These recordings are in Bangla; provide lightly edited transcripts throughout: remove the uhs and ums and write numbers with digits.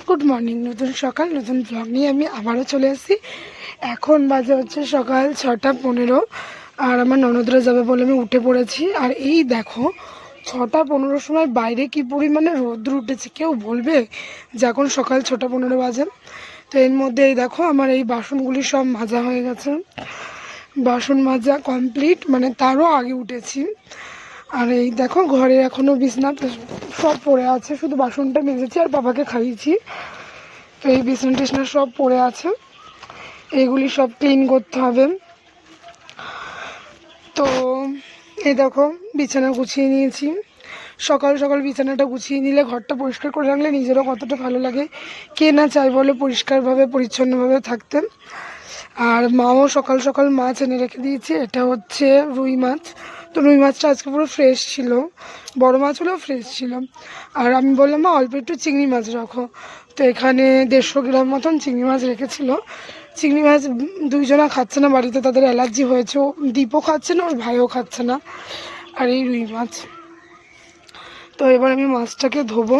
Good morning. নতুন সকাল নতুন ব্লগ নিয়ে আমি আবারও চলে এসেছি। এখন বাজে হচ্ছে সকাল 6:15 আর আমার ননদরা যাবে বলে আমি উঠে পড়েছি। আর এই দেখো 6:15 সময় বাইরে কি পরিমাণে রোদ্র উঠেছে, কেউ বলবে যে এখন সকাল 6:15 বাজে। তো এর মধ্যে এই দেখো আমার এই বাসনগুলি সব মাজা হয়ে গেছে, বাসন মাজা কমপ্লিট, মানে তারও আগে উঠেছি। আর এই দেখো ঘরে এখনও বিছনা সব পড়ে আছে, শুধু বাসনটা মেজেছি আর বাবাকে খাইয়েছি। তো এই বিছনা টিছনা সব পড়ে আছে, এইগুলি সব ক্লিন করতে হবে। তো এই দেখো বিছানা গুছিয়ে নিয়েছি। সকাল সকাল বিছানাটা গুছিয়ে নিলে, ঘরটা পরিষ্কার করে রাখলে নিজেরও কতটা ভালো লাগে। কে না চাই বলে পরিষ্কারভাবে পরিচ্ছন্নভাবে থাকতে। আর মাও সকাল সকাল মাছ এনে রেখে দিয়েছে, এটা হচ্ছে রুই মাছ। তো রুই মাছটা আজকে পুরো ফ্রেশ ছিল, বড় মাছ হলেও ফ্রেশ ছিল। আর আমি বললাম মা অল্প একটু চিংড়ি মাছ রাখো। তো এখানে 150 গ্রাম মতন চিংড়ি মাছ রেখেছিল। চিংড়ি মাছ দুইজনা খাচ্ছে না বাড়িতে, তাদের অ্যালার্জি হয়েছে। দীপও খাচ্ছে না, ওর ভাইও খাচ্ছে না। আর এই রুই মাছ। তো এবার আমি মাছটাকে ধোবো।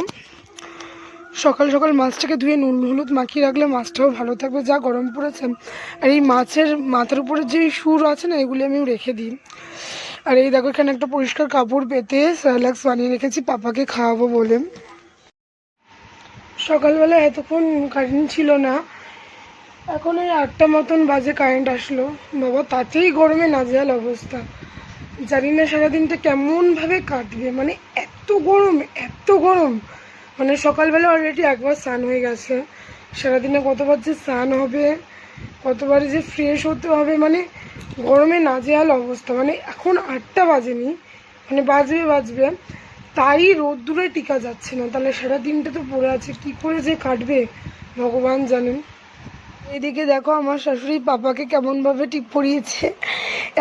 সকাল সকাল মাছটাকে ধুয়ে নুন হলুদ মাখিয়ে রাখলে মাছটাও ভালো থাকবে, যা গরম পড়েছে। আর এই মাছের মাথার উপরে যে সুর আছে না, এগুলি আমি রেখে দিই। আর এই দেখো এখানে একটা পরিষ্কার কাপড় পেতে স্যালাক্স বানিয়ে রেখেছি পাপাকে খাওয়াবো বলে। সকালবেলা এতক্ষণ কারেন্ট ছিল না, এখন ওই 8টা মতন বাজে কারেন্ট আসলো। বাবা তাতেই গরমে নাজেহাল অবস্থা। জানি না সারাদিনটা কেমনভাবে কাটবে, মানে এত গরম এত গরম। মানে সকালবেলা অলরেডি একবার স্নান হয়ে গেছে, সারাদিনে কতবার যে স্নান হবে, কতবার যে ফ্রেশ হতে হবে, মানে গরমে নাজেহাল অবস্থা। মানে এখন 8টা বাজেনি, মানে বাজবে, তাই রোদ্দুরে টিকা যাচ্ছে না। তাহলে সারাদিনটা তো পড়ে আছে, কি করে যে কাটবে ভগবান জানেন। এদিকে দেখো আমার শাশুড়ি পাপাকে কেমনভাবে টিপ পরিয়েছে,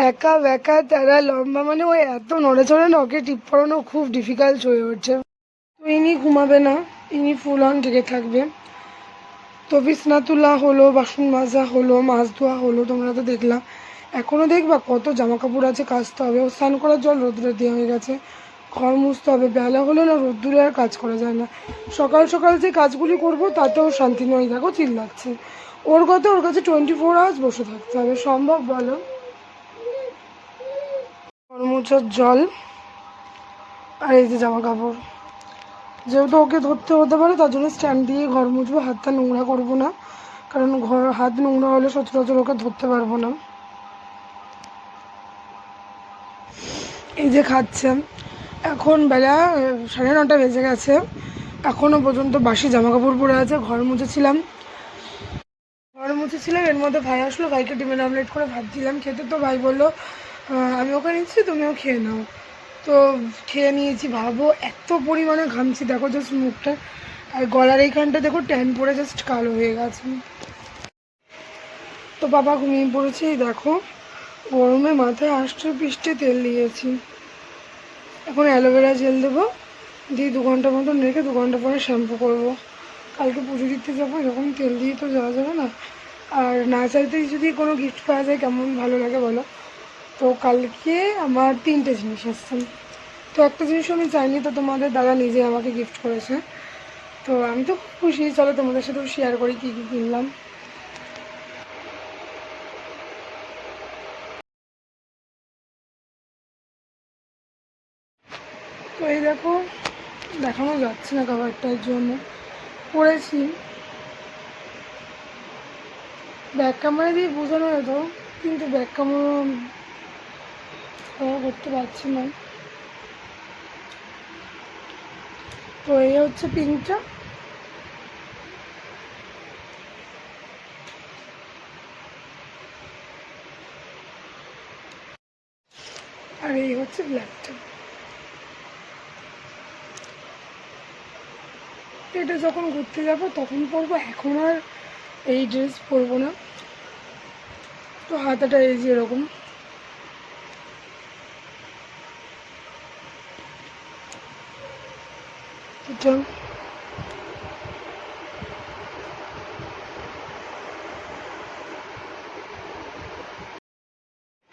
একা বেকা তারা লম্বা, মানে ওই এত নড়েচড়ে না, ওকে টিপ পরানো খুব ডিফিকাল্ট হয়ে ওঠে। তো ইনি ঘুমাবে না, ইনি ফুল অন ঢেকে থাকবে। তো বিছনা তোলা হলো, বাসন মাজা হলো, মাছ ধোয়া হলো, তোমরা তো দেখলাম। এখনও দেখবা কত জামা কাপড় আছে কাচতে হবে। ও স্নান করার জল রোদ্রে দেওয়া হয়ে গেছে, ঘর মুছতে হবে। বেলা হলে না রোদ্দুরে আর কাজ করা যায় না। সকাল সকাল যে কাজগুলি করবো তাতেও শান্তি নয়, দেখো চিল্লাচ্ছে। ওর কথা, ওর কাছে 24 আওয়ার্স বসে থাকতে হবে, সম্ভব বলো? ঘর মোছার জল আর এই যে জামা কাপড়, যেহেতু ওকে ধরতে হতে পারে তার জন্য স্ট্যান্ড দিয়ে ঘর মুছবো, হাতটা নোংরা করবো না, কারণ হাত নোংরা হলে সচরাচর ওকে ধরতে পারবো না। এই যে খাচ্ছে, এখন বেলা 9:30 বেজে গেছে, এখনও পর্যন্ত বাসি জামা কাপড় পরে আছে। ঘর মুছেছিলাম, এর মধ্যে ভাই আসলো, ভাইকে ডিমের আমলেট করে ভাত দিলাম খেতে। তো ভাই বললো আমি ওকে নিচ্ছি, তুমিও খেয়ে নাও। তো খেয়ে নিয়েছি। ভাবো এত পরিমাণে ঘামছি, দেখো জাস্ট মুখটা আর গলার এইখানটা দেখো ট্যান পড়ে জাস্ট কালো হয়ে গেছে। তো বাবা ঘুমিয়ে পড়েছে। এই দেখো গরমে মাথায় আষ্টে পিষ্টে তেল দিয়েছি, এখন অ্যালোভেরা জেল দেবো, দিয়ে 2 ঘন্টা মতন রেখে 2 ঘন্টা পরে শ্যাম্পু করবো। কালকে পুজো দিতে যাবো, এরকম তেল দিয়ে তো যাওয়া যাবে না। আর না চাইতেই যদি কোনো গিফট পাওয়া যায় কেমন ভালো লাগে বলো। তো কালকে আমার 3টে জিনিস এসছে, তো একটা জিনিসও আমি চাইনি, তো তোমাদের দাদা নিজে আমাকে গিফট করেছে। তো আমি তো খুব খুশি। চলো তোমাদের সাথেও শেয়ার করি কী কী কিনলাম। তো এই দেখো, দেখানো যাচ্ছে না খাবারটার জন্য পড়েছি, ব্যাক ক্যামেরা দিয়ে বোঝানো যেত, কিন্তু ব্যাক ক্যামেরা করতে পারছি না। তো এই হচ্ছে পিঙ্কটা, আর এই হচ্ছে ব্ল্যাকটা। এটা যখন ঘুরতে যাবো তখন পরবো, এখন আর এই ড্রেস পরবো না। তো হাতাটা এই যে এরকম, এটা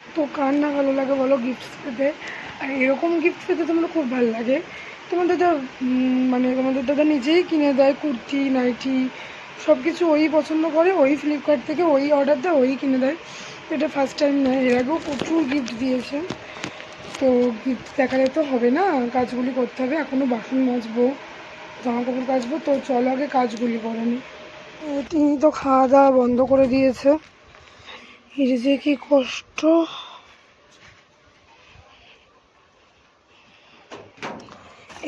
তো কার না ভালো লাগে বলো গিফটস পেতে। আর এরকম গিফট পেতে তোমরা খুব ভালো লাগে, তোমাদের দাদা মানে তোমাদের দাদা নিজেই কিনে দেয় কুর্তি নাইটি সব কিছু, ওই পছন্দ করে, ওই ফ্লিপকার্ট থেকে ওই অর্ডার দেয়, ওই কিনে দেয়। এটা ফার্স্ট টাইম নয়, এর আগেও প্রচুর গিফট দিয়েছে। তো গিফট দেখালে তো হবে না, কাজগুলি করতে হবে। এখনও বাসন মাজবো, জামা কাপড় কাচবো, তো চলো আগে কাজগুলি করে নি। তিনি তো খাওয়া দাওয়া বন্ধ করে দিয়েছে, এর যে কি কষ্ট।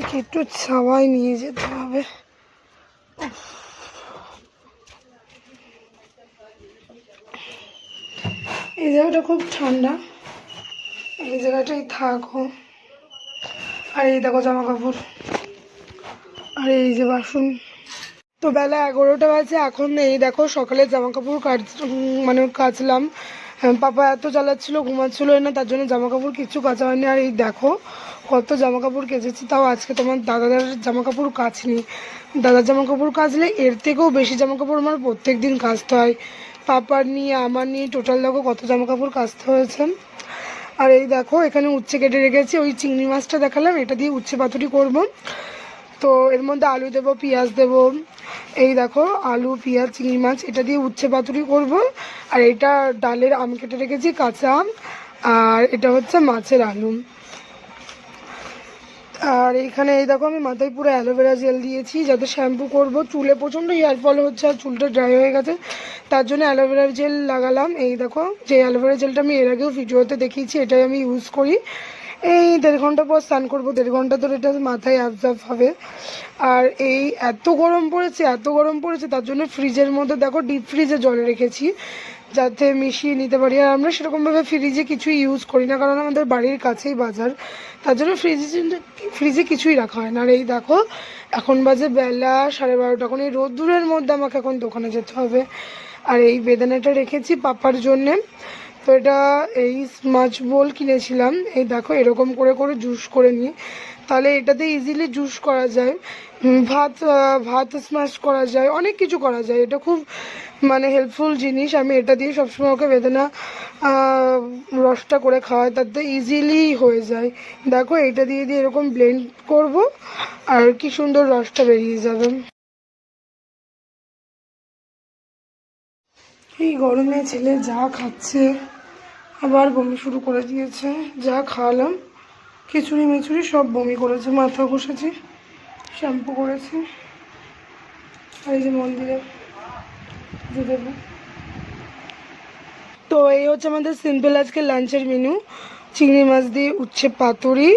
একে একটু ছাওয়ায় নিয়ে যেতে হবে। এই জায়গাটা খুব ঠান্ডা, এই জায়গাটাই থাকো। আর এই দেখো জামা কাপড়, আর এই যে বাসন। তো বেলা 11টা বাজে এখন। এই দেখো সকালে জামা কাপড় মানে কাচলাম। পাপা এত জ্বালাচ্ছিল, ঘুমাচ্ছিল না, তার জন্য জামা কাপড় কিছু কাচা হয়নি। আর এই দেখো কত জামা কাপড় কেচেছি, তাও আজকে তোমার দাদার জামা কাপড় কাচনি। দাদার জামা কাপড় কাচলে এর থেকেও বেশি জামা কাপড় আমার প্রত্যেক দিন কাচতে হয়। পাপার নিয়ে আমার নিয়ে টোটাল দেখো কত জামা কাপড় কাচতে হয়েছে। আর এই দেখো এখানে উচ্ছে কেটে রেখেছি, ওই চিংড়ি মাছটা দেখালাম, এটা দিয়ে উচ্ছে পাতুরি করব। তো এর মধ্যে আলু দেবো, পেঁয়াজ দেবো। এই দেখো আলু পেঁয়াজ চিংড়ি মাছ এটা দিয়ে উচ্ছে পাতুরি করব। আর এটা ডালের আম কেটে রেখেছি, কাঁচা আম। আর এটা হচ্ছে মাছের আলু। আর এইখানে এই দেখো আমি মাথায় পুরো অ্যালোভেরা জেল দিয়েছি, যাতে শ্যাম্পু করব। চুলে প্রচণ্ড হেয়ার ফল হচ্ছে আর চুলটা ড্রাই হয়ে গেছে, তার জন্য অ্যালোভেরা জেল লাগালাম। এই দেখো যে অ্যালোভেরা জেলটা আমি এর আগেও ভিডিওতে দেখিয়েছি, এটাই আমি ইউজ করি। এই 1.5 ঘন্টা পর স্নান করবো, 1.5 ঘন্টা ধরে এটা মাথায় অ্যাবজর্ব হবে। আর এই এত গরম পড়েছে, এত গরম পড়েছে, তার জন্য ফ্রিজের মধ্যে দেখো ডিপ ফ্রিজে জল রেখেছি, যাতে মিশিয়ে নিতে পারি। আর আমরা সেরকমভাবে ফ্রিজে কিছু ইউজ করি না, কারণ আমাদের বাড়ির কাছেই বাজার, তার জন্য ফ্রিজে কিছুই রাখা হয় না। আর এই দেখো এখন বাজে বেলা 12:30, এখন এই রোদ্দুরের মধ্যে আমাকে এখন দোকানে যেতে হবে। আর এই বেদানাটা রেখেছি পাপার জন্যে। তো এটা এই স্মাচ বোল কিনেছিলাম, এই দেখো এরকম করে করে জুস করে নিই, তাহলে এটাতে ইজিলি জুস করা যায়, ভাত স্ম্যাশ করা যায়, অনেক কিছু করা যায়। এটা খুব মানে হেল্পফুল জিনিস। আমি এটা দিয়ে সবসময় ওকে বেদানা রসটা করে খাওয়াই, তাতে ইজিলি হয়ে যায়। দেখো এটা দিয়ে দিয়ে এরকম ব্লেন্ড করব, আর কি সুন্দর রসটা বেরিয়ে যাবে। এই গরমে ছেলে যা খাচ্ছে, আবার বমি শুরু করে দিয়েছে। যা খাওয়ালাম খিচুড়ি মিচুড়ি সব বমি করেছে। মাথা ঘষেছি, শ্যাম্পু করেছি। আর এই যে মন্দিরে যে দেবো। তো এই হচ্ছে আমাদের সিম্পল আজকে লাঞ্চের মেনু। চিংড়ি মাছ দিয়ে উচ্ছে পাতুরি,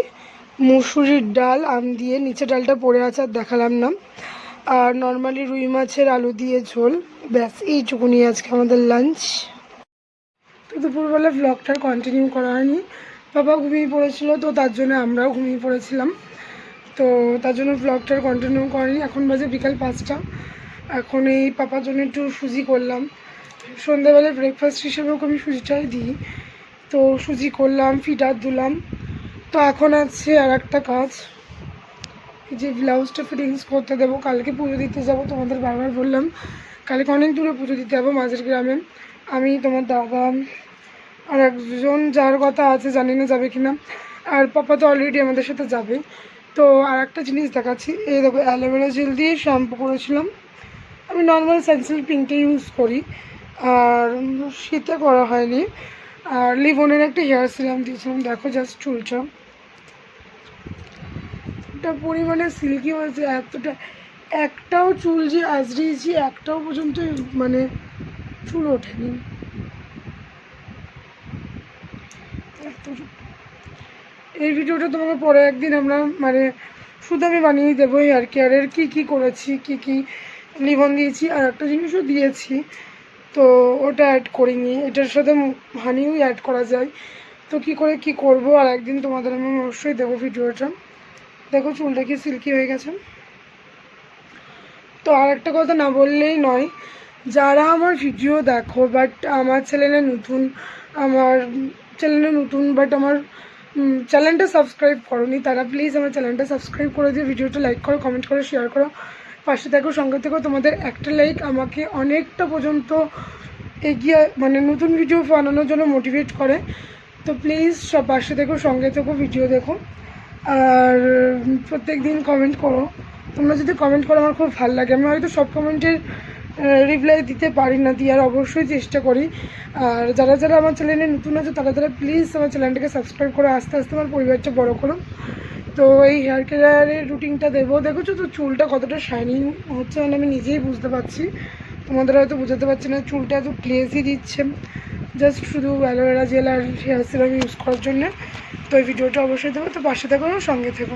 মুসুরির ডাল আম দিয়ে, নিচে ডালটা পড়ে আছে আর দেখালাম না। আর নর্মালি রুই মাছের আলু দিয়ে ঝোল, ব্যাস এইটুকুনি আজকে আমাদের লাঞ্চ। তো দুপুরবেলা ভ্লগটার কন্টিনিউ করা হয়নি, বাবা ঘুমিয়ে পড়েছিল, তো তার জন্য আমরাও ঘুমিয়ে পড়েছিলাম। তো তার জন্য ভ্লগটার কন্টিনিউ করিনি। এখন বাজে বিকাল 5টা। এখন এই পাপার জন্য একটু সুজি করলাম, সন্ধ্যাবেলায় ব্রেকফাস্ট হিসেবেও আমি সুজিটাই দিই। তো সুজি করলাম, ফিডার দিলাম। তো এখন আছে আর একটা কাজ, এই যে ব্লাউজটা ফিটিংস করতে দেবো। কালকে পুজো দিতে যাব, তোমাদের বারবার বললাম কালকে অনেক দূরে পুজো দিতে যাবো, মাঝের গ্রামে। আমি, তোমার দাদা আর একজন যার কথা আছে, জানি না যাবে কিনা। আর পাপা তো অলরেডি আমাদের সাথে যাবে। তো আর একটা জিনিস দেখাচ্ছি, এই দেখো অ্যালোভেরা জেল দিয়ে শ্যাম্পু করেছিলাম। আমি নর্মাল সানসিল্ক পিঙ্কটা ইউজ করি, আর শীতে করা হয়নি। আর লিভনের একটা হেয়ার সিরাম দিয়েছিলাম, দেখো জাস্ট চুলটা এটা পরিমাণে সিল্কি হয়েছে, এতটা একটাও চুল যে আজরিয়েছি একটাও পর্যন্ত মানে চুল ওঠেনি। এই ভিডিওটা তোমাকে পরে একদিন আমরা মানে শুধু আমি বানিয়ে দেবো হেয়ার কেয়ারের কী কী করেছি, কী কী লিভন দিয়েছি, আর একটা জিনিসও দিয়েছি, তো ওটা অ্যাড করিনি। এটার সাথে হানিও অ্যাড করা যায়, তো কি করে কি করব আর একদিন তোমাদের আমি অবশ্যই দেবো ভিডিওটা। দেখো চুলটা কি সিল্কি হয়ে গেছে। তো আর একটা কথা না বললেই নয়, যারা আমার ভিডিও দেখো বাট আমার চ্যানেলে নতুন বাট আমার চ্যানেলটা সাবস্ক্রাইব করোনি, তারা প্লিজ আমার চ্যানেলটা সাবস্ক্রাইব করে দিয়ে ভিডিওটা লাইক করো, কমেন্ট করো, শেয়ার করো, পাশে থাকো, সঙ্গে থেকো। তোমাদের একটা লাইক আমাকে অনেকটা পর্যন্ত এগিয়ে মানে নতুন ভিডিও বানানোর জন্য মোটিভেট করে। তো প্লিজ সব পাশে থেকো, সঙ্গে থেকো, ভিডিও দেখো। আর প্রত্যেক দিন কমেন্ট করো। তোমরা যদি কমেন্ট করো আমার খুব ভালো লাগে। আমি হয়তো সব কমেন্টের রিপ্লাই দিতে পারি না, আর অবশ্যই চেষ্টা করি। আর যারা যারা আমার চ্যানেলে নতুন আছে তারা প্লিজ আমার চ্যানেলটাকে সাবস্ক্রাইব করে আস্তে আস্তে আমার পরিবারটা বড় করো। তো এই হেয়ার কেয়ারের রুটিনটা দেবো। দেখেছো তো চুলটা কতটা শাইনিং হচ্ছে, মানে আমি নিজেই বুঝতে পারছি, তোমাদের হয়তো বোঝাতে পারছি না। চুলটা এত গ্লেজি দিচ্ছে জাস্ট শুধু অ্যালোভেরা জেল আর হেয়ার সিরাম ইউজ করার জন্য। তো এই ভিডিওটা অবশ্যই দেবো, তো পাশে থেকো, সঙ্গে থেকো।